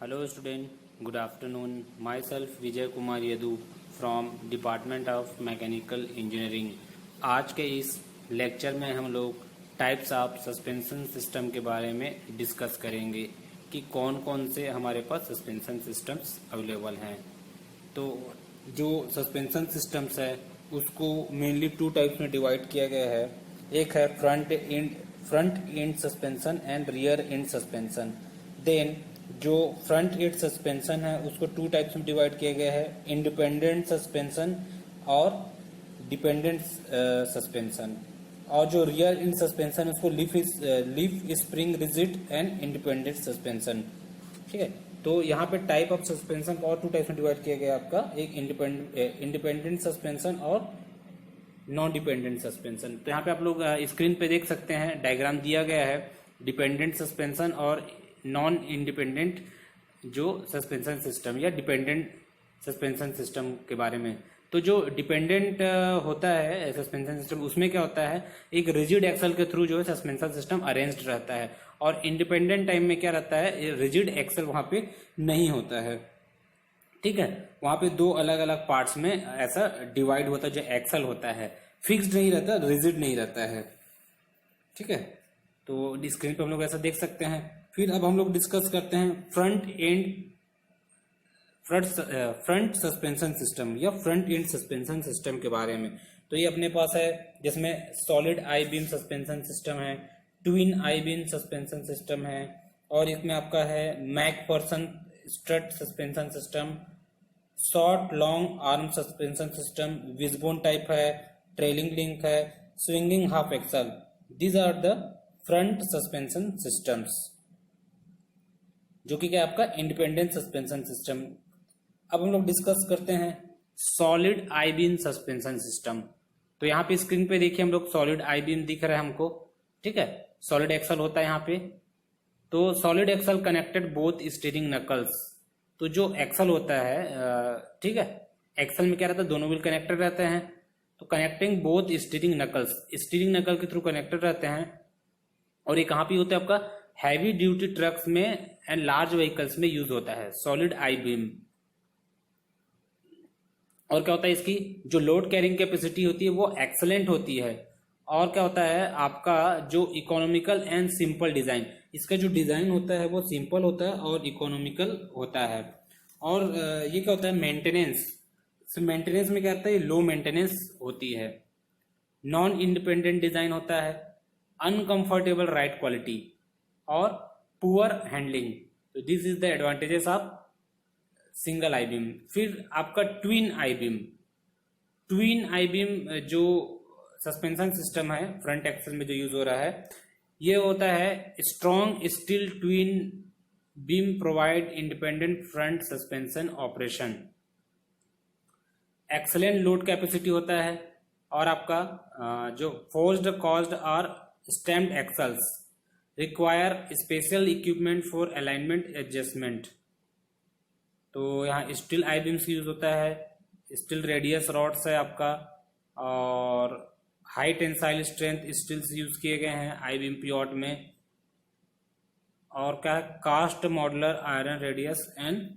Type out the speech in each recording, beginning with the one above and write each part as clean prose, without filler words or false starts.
Hello student, good afternoon. Myself Vijay Kumar Yadu from Department of Mechanical Engineering. आज के इस lecture में हम लोग टाइप्स ऑफ सस्पेंशन सिस्टम के बारे में डिस्कस करेंगे कि कौन कौन से हमारे पास सस्पेंशन सिस्टम्स अवेलेबल हैं। तो जो सस्पेंशन सिस्टम्स है उसको मेनली टू टाइप्स में डिवाइड किया गया है। एक है front end suspension and rear end suspension. Then जो फ्रंट एंड सस्पेंशन है उसको टू टाइप्स में डिवाइड किया गया है, इंडिपेंडेंट सस्पेंशन और डिपेंडेंट सस्पेंशन। और जो रियर एंड सस्पेंशन है उसको leaf spring rigid and independent suspension. ठीक है, तो यहाँ पे टाइप ऑफ सस्पेंशन और टू टाइप्स में डिवाइड किया गया है आपका, एक इंडिपेंडेंट सस्पेंशन और नॉन डिपेंडेंट सस्पेंशन। तो यहाँ पे आप लोग स्क्रीन पे देख सकते हैं, डायग्राम दिया गया है डिपेंडेंट सस्पेंशन और नॉन इंडिपेंडेंट जो सस्पेंशन सिस्टम या डिपेंडेंट सस्पेंशन सिस्टम के बारे में। तो जो डिपेंडेंट होता है सस्पेंशन सिस्टम, उसमें क्या होता है, एक रिजिड एक्सल के थ्रू जो है सस्पेंशन सिस्टम अरेंज्ड रहता है, और इंडिपेंडेंट टाइम में क्या रहता है, रिजिड एक्सल वहां पे नहीं होता है। ठीक है, वहां पे दो अलग अलग पार्ट्स में ऐसा डिवाइड होता है। जो एक्सल होता है फिक्स्ड नहीं रहता, रिजिड नहीं रहता है। ठीक है, तो स्क्रीन पे हम लोग ऐसा देख सकते हैं। फिर अब हम लोग डिस्कस करते हैं फ्रंट सस्पेंशन सिस्टम या फ्रंट एंड सस्पेंशन सिस्टम के बारे में। तो ये अपने पास है जिसमें solid I beam suspension system है, twin I beam suspension system है, और इसमें आपका है MacPherson strut suspension system, short long arm suspension system, wishbone type है, ट्रेलिंग लिंक है, swinging half axle. These are the front suspension systems, जो कि क्या आपका इंडिपेंडेंट सस्पेंशन सिस्टम। अब हम लोग डिस्कस करते हैं solid I beam suspension system. तो यहाँ पे स्क्रीन पे देखिए हम लोग सॉलिड आई बीम दिख रहा है हमको। ठीक है, सॉलिड एक्सल होता है यहाँ पे। तो solid axle connected both steering knuckles. तो जो एक्सल होता है, ठीक है, एक्सल में क्या रहता है, दोनों व्हील कनेक्टेड रहते हैं। तो connecting both steering knuckles, steering नकल के थ्रू कनेक्टेड रहते हैं। और ये कहाँ पे होता है आपका, हैवी ड्यूटी ट्रक्स में एंड लार्ज व्हीकल्स में यूज होता है सॉलिड आई बीम। और क्या होता है, इसकी जो लोड कैरिंग कैपेसिटी होती है वो एक्सलेंट होती है। और क्या होता है आपका, जो इकोनॉमिकल एंड सिंपल डिजाइन, इसका जो डिजाइन होता है वो सिंपल होता है और इकोनॉमिकल होता है। और ये क्या होता है, मेंटेनेंस में क्या होता है, लो मेंटेनेंस होती है। नॉन इंडिपेंडेंट डिजाइन होता है, अनकंफर्टेबल राइड क्वालिटी और पुअर हैंडलिंग। तो this is the advantages of single I beam. फिर आपका ट्विन आई बीम जो सस्पेंशन सिस्टम है फ्रंट एक्सल में जो यूज हो रहा है, ये होता है strong steel twin beam provide independent front suspension operation. Excellent load capacity होता है। और आपका जो फोर्स्ड कॉज्ड और stamped axles require special equipment for alignment adjustment. तो यहाँ स्टील आई बीम्स यूज होता है, स्टील रेडियस रॉड्स है आपका, और high tensile strength steels use किए गए हैं आई बीम पिवट में। और क्या है, cast modular iron radius and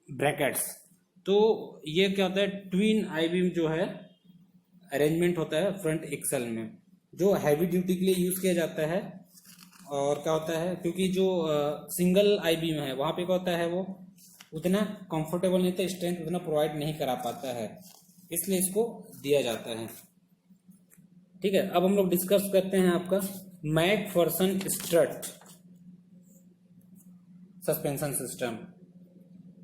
brackets. तो ये क्या होता है, ट्विन आई बीम जो है अरेंजमेंट होता है फ्रंट एक्सल में, जो हैवी ड्यूटी के लिए यूज किया जाता है। और क्या होता है, क्योंकि जो सिंगल आई बीम है वहां पे क्या होता है, वो उतना कंफर्टेबल नहीं होता, स्ट्रेंथ उतना प्रोवाइड नहीं करा पाता है, इसलिए इसको दिया जाता है। ठीक है, अब हम लोग डिस्कस करते हैं आपका मैकफर्सन स्ट्रट सस्पेंशन सिस्टम।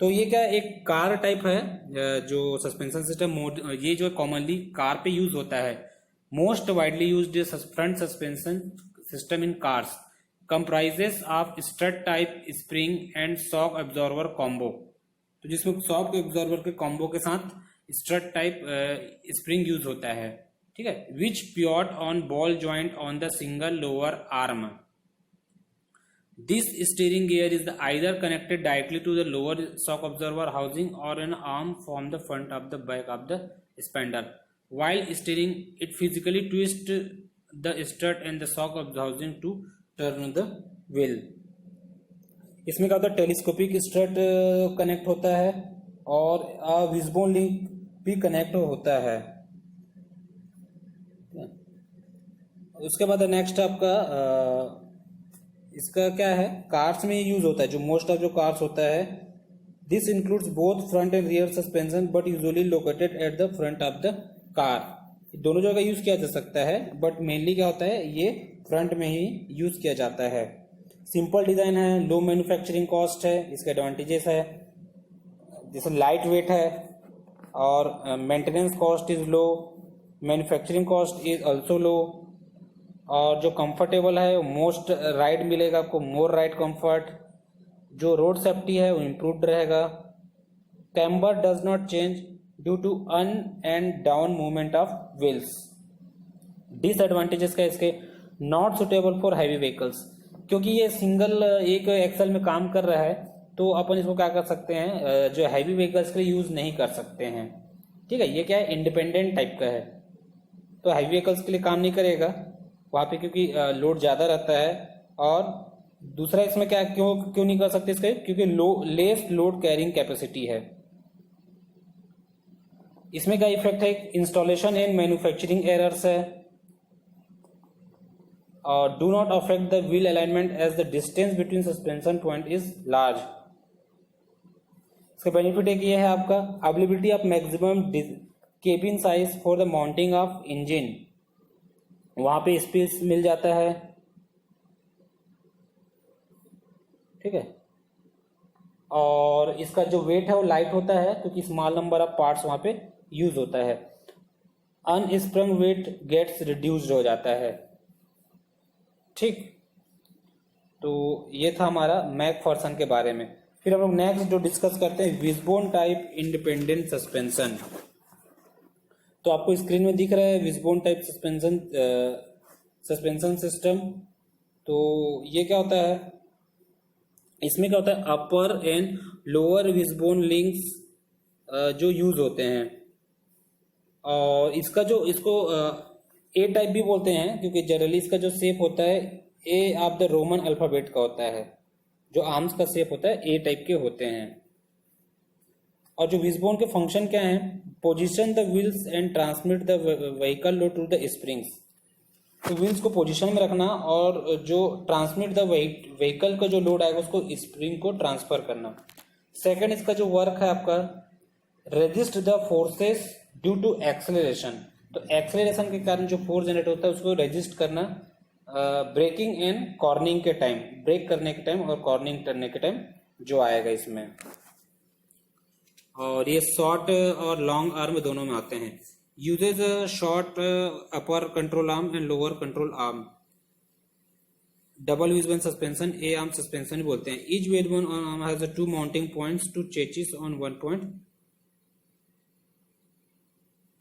तो ये क्या एक कार टाइप है जो सस्पेंशन सिस्टम, ये जो कॉमनली कार पे यूज होता है। Most widely used front suspension system in cars comprises of strut type spring and shock absorber combo। तो जिसमें शॉक एब्जॉर्बर के कॉम्बो के साथ स्ट्रट टाइप स्प्रिंग यूज होता है। ठीक है, which pivot on ball joint on the single lower arm. This steering gear is either connected directly to the lower shock observer housing or an arm from the front of the back of the spender. While steering, it physically twists the strut and the shock of the housing to turn the wheel। इसमें क्या होता है, telescopic strut connect होता है और विजबोन link भी connect होता है। उसके बाद नेक्स्ट आपका इसका क्या है, कार्स में यूज होता है, जो मोस्ट ऑफ जो कार्स होता है, this includes both front end rear suspension but usually located at the front of the car. दोनों जगह यूज किया जा सकता है बट मेनली क्या होता है, ये फ्रंट में ही यूज किया जाता है। सिंपल डिजाइन है, लो मैन्युफैक्चरिंग कॉस्ट है, इसके एडवांटेजेस है, जैसे लाइट वेट है और maintenance cost is low, manufacturing cost is also low, और जो कंफर्टेबल है मोस्ट राइड मिलेगा आपको, मोर राइड कंफर्ट, जो रोड सेफ्टी है वो इम्प्रूव्ड रहेगा। Camber does not change due to up and down movement of wheels. Disadvantages का इसके, not suitable for heavy vehicles, क्योंकि ये सिंगल एक एक्सल में काम कर रहा है तो अपन इसको क्या कर सकते हैं, जो हैवी व्हीकल्स के लिए यूज नहीं कर सकते हैं। ठीक है, ये क्या है, इंडिपेंडेंट टाइप का है, तो हैवी व्हीकल्स के लिए काम नहीं करेगा वहां पे, क्योंकि लोड ज्यादा रहता है। और दूसरा इसमें क्या, क्यों नहीं कर सकते इसके, क्योंकि लेस लोड कैरिंग कैपेसिटी है। इसमें क्या इफेक्ट है, इंस्टॉलेशन एंड मैन्युफैक्चरिंग एरर्स है, और do not affect the wheel alignment as the distance between suspension point is large. इसका बेनिफिट एक ये है आपका, availability of maximum cabin size for the mounting of engine, वहां पे स्पेस मिल जाता है। ठीक है, और इसका जो वेट है वो लाइट होता है क्योंकि स्मॉल नंबर ऑफ पार्ट्स वहां पे यूज होता है। अनस्प्रंग वेट गेट्स रिड्यूस्ड हो जाता है। ठीक, तो ये था हमारा मैकफर्सन के बारे में। फिर हम लोग नेक्स्ट जो डिस्कस करते हैं, विजबोन टाइप इंडिपेंडेंट सस्पेंशन। तो आपको स्क्रीन में दिख रहा है विजबोन टाइप सस्पेंशन सिस्टम। तो ये क्या होता है, इसमें क्या होता है, अपर एंड लोअर विजबोन लिंक्स जो यूज होते हैं, और इसका जो इसको ए टाइप भी बोलते हैं क्योंकि जनरली इसका जो शेप होता है ए ऑफ द रोमन अल्फाबेट का होता है, जो आर्म्स का शेप होता है ए टाइप के होते हैं। और जो विजबोन के फंक्शन क्या है, position the wheels and transmit the vehicle load to the springs. तो व्हील्स को पोजीशन में रखना और जो ट्रांसमिट द व्हीकल का जो लोड आएगा उसको स्प्रिंग को ट्रांसफर करना। सेकंड इसका जो वर्क है आपका, resist the forces due to acceleration. तो एक्सेलरेशन के कारण जो फोर्स जनरेट होता है उसको रेजिस्ट करना ब्रेकिंग एंड कॉर्निंग के टाइम, ब्रेक करने के टाइम और कॉर्निंग करने के टाइम जो आएगा इसमें। और ये शॉर्ट और लॉन्ग आर्म दोनों में आते हैं। Uses short upper control arm and lower control arm. Double wishbone suspension A arm suspension बोलते हैं। Each wishbone arm has two mounting points to chassis on one point,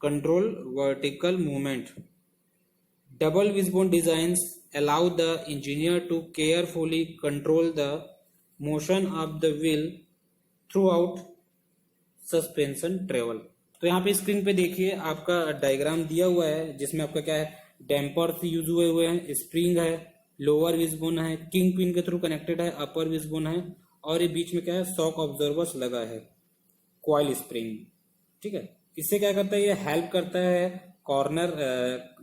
control vertical movement. Double wishbone designs allow the engineer to carefully control the motion of the wheel throughout suspension travel। तो यहाँ पे screen पे देखिए आपका diagram दिया हुआ है जिसमें आपका क्या है, डैम्पर्स यूज हुए हैं, स्प्रिंग है, लोअर विशबोन है, किंग पिन के थ्रू कनेक्टेड है, अपर विशबोन है, और ये बीच में क्या है, शॉक ऑब्जर्वर्स लगा है, कॉइल स्प्रिंग। ठीक है, इससे क्या करता है, ये हेल्प करता है कॉर्नर,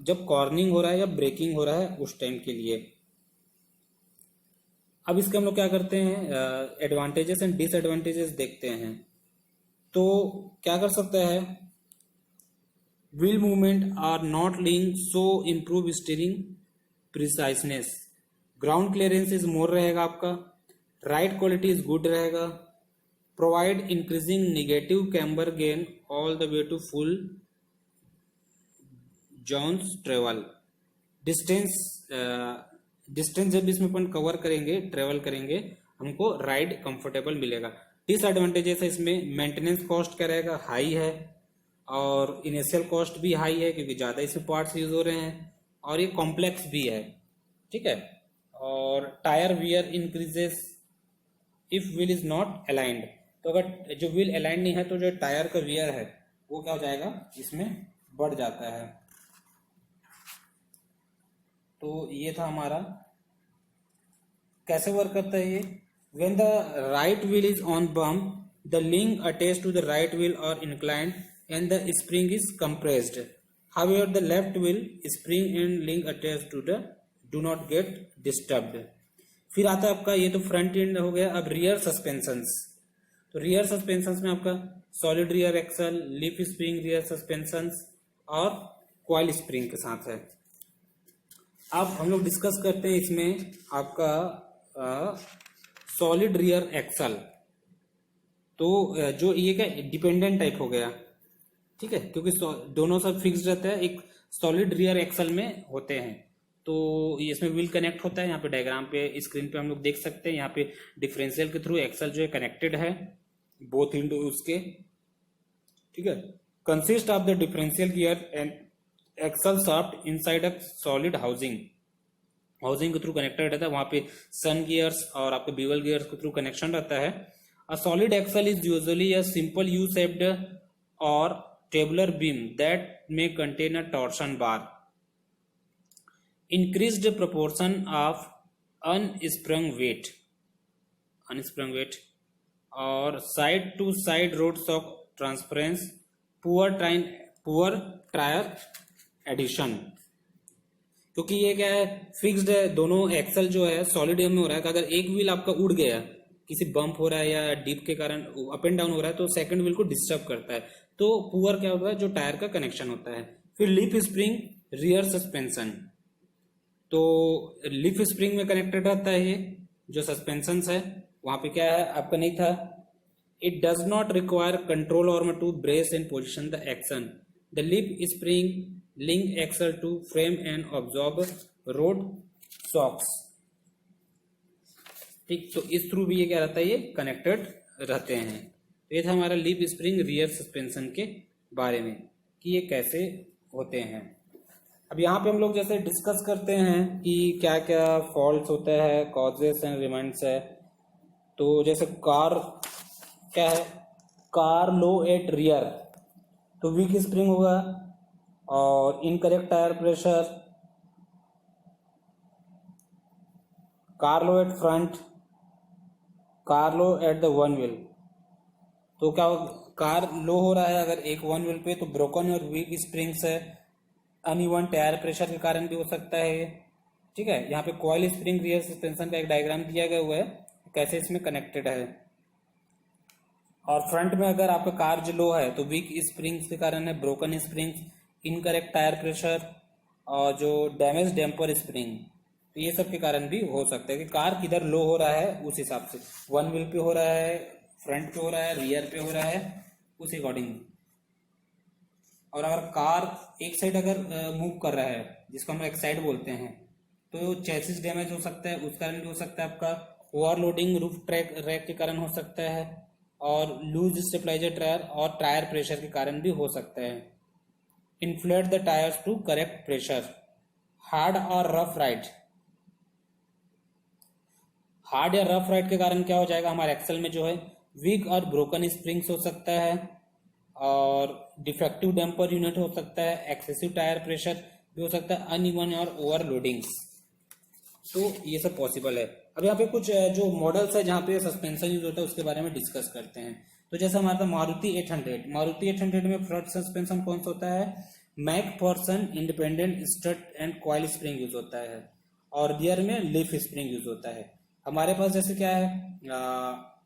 जब कॉर्निंग हो रहा है या ब्रेकिंग हो रहा है उस टाइम के लिए। अब इसके हम लोग क्या करते हैं, एडवांटेजेस एंड डिसएडवांटेजेस देखते हैं। तो क्या कर सकता है, wheel movement are not link so improve steering preciseness, ground clearance is more रहेगा आपका, राइड क्वालिटी इज गुड रहेगा, provide increasing negative camber gain all the way to full jounce travel. Distance जब इसमें अपन कवर करेंगे, travel करेंगे, हमको ride comfortable मिलेगा। Disadvantages है इसमें, मेंटेनेंस कॉस्ट क्या रहेगा, हाई है, और इनिशियल कॉस्ट भी हाई है क्योंकि ज्यादा इसमें पार्ट्स यूज हो रहे हैं, और ये कॉम्प्लेक्स भी है। ठीक है, और tyre wear increases if wheel is not aligned. तो अगर जो व्हील अलाइंड नहीं है तो जो टायर का वियर है वो क्या हो जाएगा, इसमें बढ़ जाता है। तो ये था हमारा कैसे वर्क करता है ये। When the right wheel is on bump, the link attached to the right wheel are inclined and the spring is compressed. However, the left wheel spring and link attached to the do not get disturbed. फिर आता है आपका, ये तो front end हो गया. अब rear suspensions. तो रियर सस्पेंशंस में आपका solid rear axle, leaf spring rear suspensions और कॉइल स्प्रिंग के साथ है. अब हम लोग डिस्कस करते हैं इसमें आपका सॉलिड रियर एक्सल. तो जो ये क्या डिपेंडेंट टाइप हो गया, ठीक है, क्योंकि दोनों सब फिक्स्ड रहता है. एक सॉलिड रियर एक्सल में होते हैं. तो इसमें व्हील कनेक्ट होता है. यहाँ पे डायग्राम पे स्क्रीन पे हम लोग देख सकते हैं. यहाँ पे डिफरेंशियल के थ्रू एक्सल जो है कनेक्टेड है बोथ इंटू उसके, ठीक है. Consist of the differential gear and axle shaft inside a solid housing. Housing के थ्रू कनेक्टेड रहता है. वहां पे सन गियर्स और आपके बीवल गियर्स के थ्रू कनेक्शन रहता है. A solid axle is usually a simple U shaped or tubular beam that may contain a torsion bar. Increased proportion of unsprung weight और side to side road shock transference, poor tire adhesion. क्योंकि ये क्या है, fixed है. दोनों axle जो है solid में हो रहा है कि अगर एक व्हील आपका उड़ गया, किसी बम्प हो रहा है या डीप के कारण अप एंड डाउन हो रहा है, तो सेकंड व्हील को डिस्टर्ब करता है. तो पुअर क्या होता है, जो टायर का कनेक्शन होता है. फिर लीफ स्प्रिंग रियर सस्पेंशन. तो लीफ स्प्रिंग में कनेक्टेड रहता है ये जो सस्पेंशन है. वहां पे क्या है आपका नहीं था, it does not require control arm to brace and position the action. The leaf spring link axle to frame and absorb road shocks. ठीक, तो इस थ्रू भी ये क्या रहता है, ये कनेक्टेड रहते हैं. तो ये था हमारा लीफ स्प्रिंग रियर सस्पेंशन के बारे में कि ये कैसे होते हैं. अब यहाँ पे हम लोग जैसे डिस्कस करते हैं कि क्या क्या फॉल्ट होता है, कॉजेस एंड रिमाइंड्स है. तो जैसे कार क्या है, कार लो एट रियर, तो वीक स्प्रिंग होगा. और incorrect tyre pressure, car low at front, car low at the one wheel. तो क्या कार लो हो रहा है अगर एक वन व्हील पे, तो ब्रोकन और वीक स्प्रिंग्स है. अनइवन टायर प्रेशर के कारण भी हो सकता है. ठीक है, यहाँ पे कॉइल स्प्रिंग रियर सस्पेंशन का एक डायग्राम दिया गया हुआ है कैसे इसमें कनेक्टेड है. और फ्रंट में अगर आपका कार जो लो है तो वीक स्प्रिंग्स के कारण है, broken springs, incorrect tyre pressure और जो डैमेज डैम्पर स्प्रिंग. तो ये सब के कारण भी हो सकता है कि कार किधर लो हो रहा है उस हिसाब से, वन व्हील पे हो रहा है, फ्रंट पे हो रहा है, रियर पे हो रहा है, उस अकॉर्डिंग. और अगर कार एक साइड अगर मूव कर रहा है, जिसको हम एक साइड बोलते हैं, तो चेसिस डैमेज हो सकता है, उस कारण भी हो सकता है. आपका ओवरलोडिंग रूफ ट्रैक रैक के कारण हो सकता है, और लूज स्टेबलाइजर टायर और टायर प्रेशर के कारण भी हो सकता है. Inflate the tyres to correct pressure. Hard और रफ राइड, हार्ड या रफ राइड के कारण क्या हो जाएगा, हमारे एक्सल में जो है वीक और ब्रोकन स्प्रिंग्स हो सकता है, और डिफेक्टिव डैम्पर यूनिट हो सकता है, एक्सेसिव टायर प्रेशर भी हो सकता है, अनइवन और ओवरलोडिंग्स. तो ये सब पॉसिबल है. अब यहाँ पे कुछ जो मॉडल्स है जहाँ पे सस्पेंशन यूज होता है उसके बारे में डिस्कस करते हैं. तो जैसे हमारा था मारुति 800. मारुति 800 में फ्रंट सस्पेंशन कौन सा होता है, Macpherson independent strut and coil spring use होता है, और रियर में लीफ स्प्रिंग यूज होता है. हमारे पास जैसे क्या है,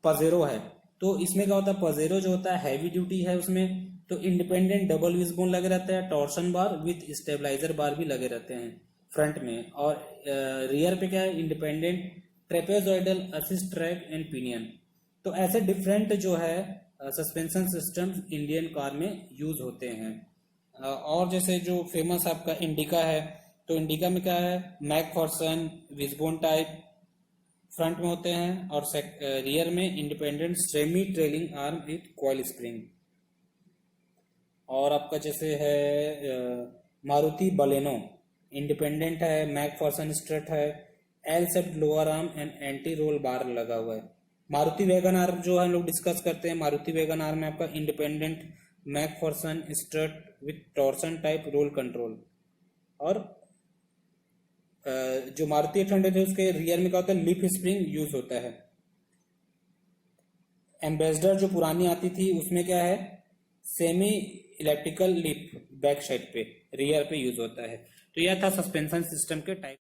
पजेरो है, तो इसमें क्या होता है, पजेरो जो होता है हैवी ड्यूटी है, उसमें तो इंडिपेंडेंट डबल विशबोन लगे रहते हैं, टॉर्सन बार विथ स्टेबलाइजर बार भी लगे रहते हैं फ्रंट में. और रियर पे क्या है, independent trapezoidal assist track and pinion. तो ऐसे डिफरेंट जो है सस्पेंशन सिस्टम इंडियन कार में यूज होते हैं. और जैसे जो फेमस आपका इंडिका है, तो इंडिका में क्या है, मैकफर्सन विशबोन टाइप फ्रंट में होते हैं, और रियर में independent semi trailing arm with coil spring. और आपका जैसे है मारुति बलेनो, इंडिपेंडेंट है, मैकफर्सन स्ट्रट है, L set lower arm and anti roll bar लगा हुआ है. मारुति वैगन आर जो हम लोग डिस्कस करते हैं, मारुति वैगन आर में आपका independent McPherson strut with torsion type roll control. और जो मारुति 800 है उसके रियर में क्या होता है, लीफ स्प्रिंग यूज होता है. एम्बेसडर जो पुरानी आती थी उसमें क्या है, semi electrical lip back side पे, रियर पे यूज होता है। तो यह था सस्पेंशन सिस्टम के टाइप।